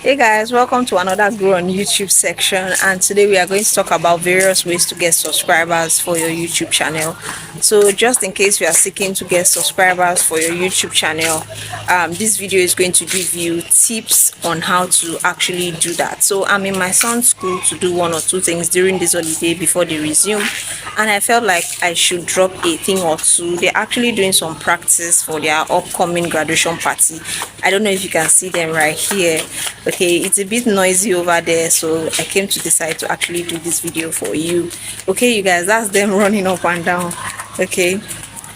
Hey guys, welcome to another Grow on YouTube section, and today we are going to talk about various ways to get subscribers for your YouTube channel. So just in case you are seeking to get subscribers for your YouTube channel, this video is going to give you tips on how to actually do that. So I'm in my son's school to do one or two things during this holiday before they resume, and I felt like I should drop a thing or two. They're actually doing some practice for their upcoming graduation party. I don't know if you can see them right here. Okay, it's a bit noisy over there, so I came to decide to actually do this video for you. Okay, you guys, that's them running up and down. Okay,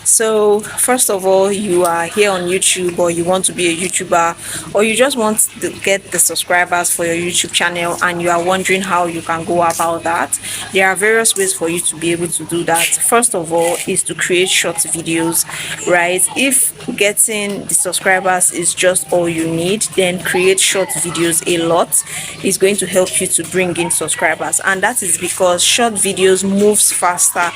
so first of all, you are here on YouTube, or you want to be a YouTuber, or you just want to get the subscribers for your YouTube channel and you are wondering how you can go about that. There are various ways for you to be able to do that. First of all is to create short videos, right? If getting the subscribers is just all you need, then create short videos a lot. Is going to help you to bring in subscribers, and that is because short videos moves faster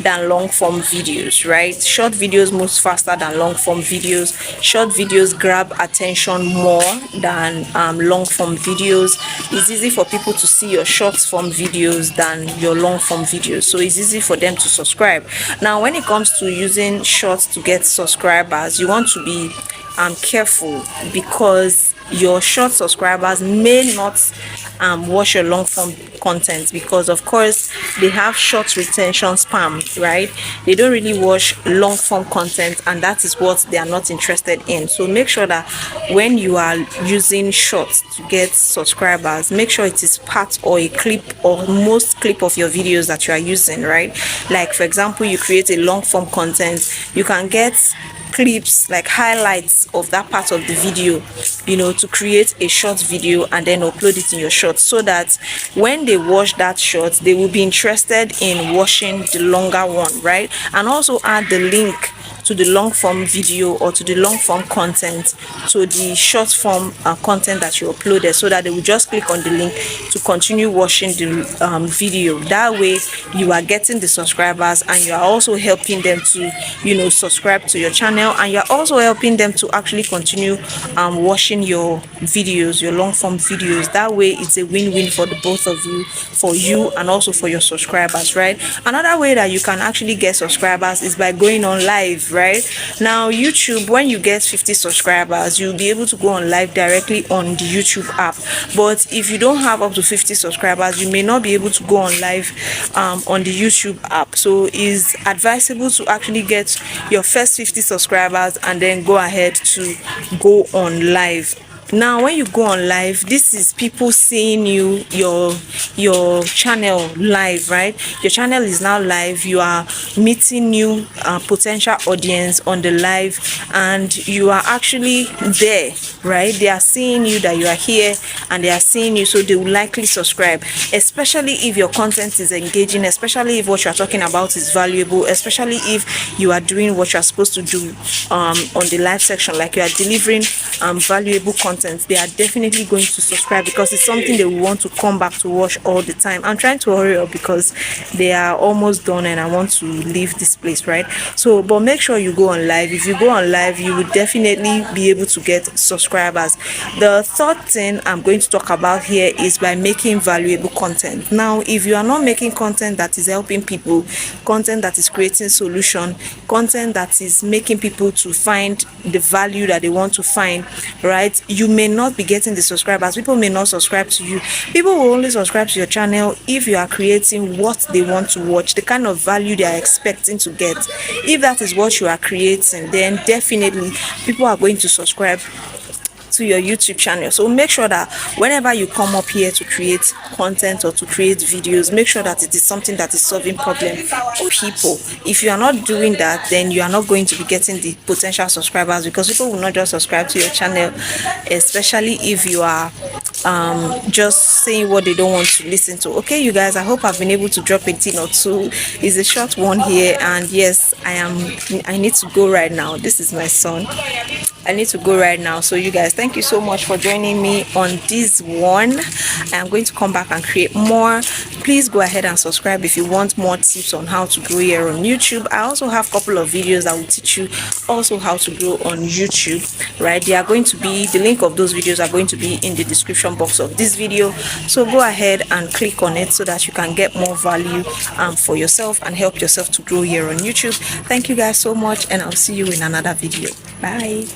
than long form videos, right? Short videos moves faster than long form videos. Short videos grab attention more than long form videos. It's easy for people to see your short form videos than your long form videos, so it's easy for them to subscribe. Now when it comes to using shorts to get subscribers, you want to be careful, because your short subscribers may not watch your long form content, because of course they have short retention spam, right? They don't really watch long form content, and that is what they are not interested in. So make sure that when you are using shorts to get subscribers, make sure it is part or a clip or most clip of your videos that you are using, right? Like for example, you create a long form content, you can get clips, like highlights of that part of the video, to create a short video and then upload it in your short, so that when they watch that short, they will be interested in watching the longer one, right? And also add the link to the long form video or to the long form content to the short form content that you uploaded, so that they will just click on the link to continue watching the video. That way you are getting the subscribers, and you are also helping them to subscribe to your channel, and you're also helping them to actually continue watching your videos, your long form videos. That way it's a win-win for the both of you, for you and also for your subscribers, right? Another way that you can actually get subscribers is by going on live, right? Now YouTube, when you get 50 subscribers, you'll be able to go on live directly on the YouTube app. But if you don't have up to 50 subscribers, you may not be able to go on live on the YouTube app. So it's advisable to actually get your first 50 subscribers and then go ahead to go on live. Now when you go on live, this is people seeing you, your channel live, right? Your channel is now live. You are meeting new potential audience on the live, and you are actually there, right? They are seeing you, that you are here, and they are seeing you, so they will likely subscribe, especially if your content is engaging, especially if what you are talking about is valuable, especially if you are doing what you are supposed to do on the live section, like you are delivering valuable content. They are definitely going to subscribe, because it's something they will want to come back to watch all the time. I'm trying to hurry up because they are almost done and I want to leave this place, right? So but make sure you go on live. If you go on live, you will definitely be able to get subscribers. The third thing I'm going to talk about here is by making valuable content. Now if you are not making content that is helping people, content that is creating solution, content that is making people to find the value that they want to find, right, you may not be getting the subscribers. People may not subscribe to you. People will only subscribe to your channel if you are creating what they want to watch, the kind of value they are expecting to get. If that is what you are creating, then definitely people are going to subscribe to your YouTube channel. So make sure that whenever you come up here to create content or to create videos, make sure that it is something that is solving problems for people. If you are not doing that, then you are not going to be getting the potential subscribers, because people will not just subscribe to your channel, especially if you are just saying what they don't want to listen to. Okay, you guys, I hope I've been able to drop a thing or two. It's a short one here, and yes, I need to go right now. This is my son. I need to go right now. So you guys, thank you so much for joining me on this one. I am going to come back and create more. Please go ahead and subscribe if you want more tips on how to grow here on YouTube. I also have a couple of videos that will teach you also how to grow on YouTube, right? They are going to be, the link of those videos are going to be in the description box of this video. So go ahead and click on it so that you can get more value for yourself and help yourself to grow here on YouTube. Thank you guys so much, and I'll see you in another video. Bye.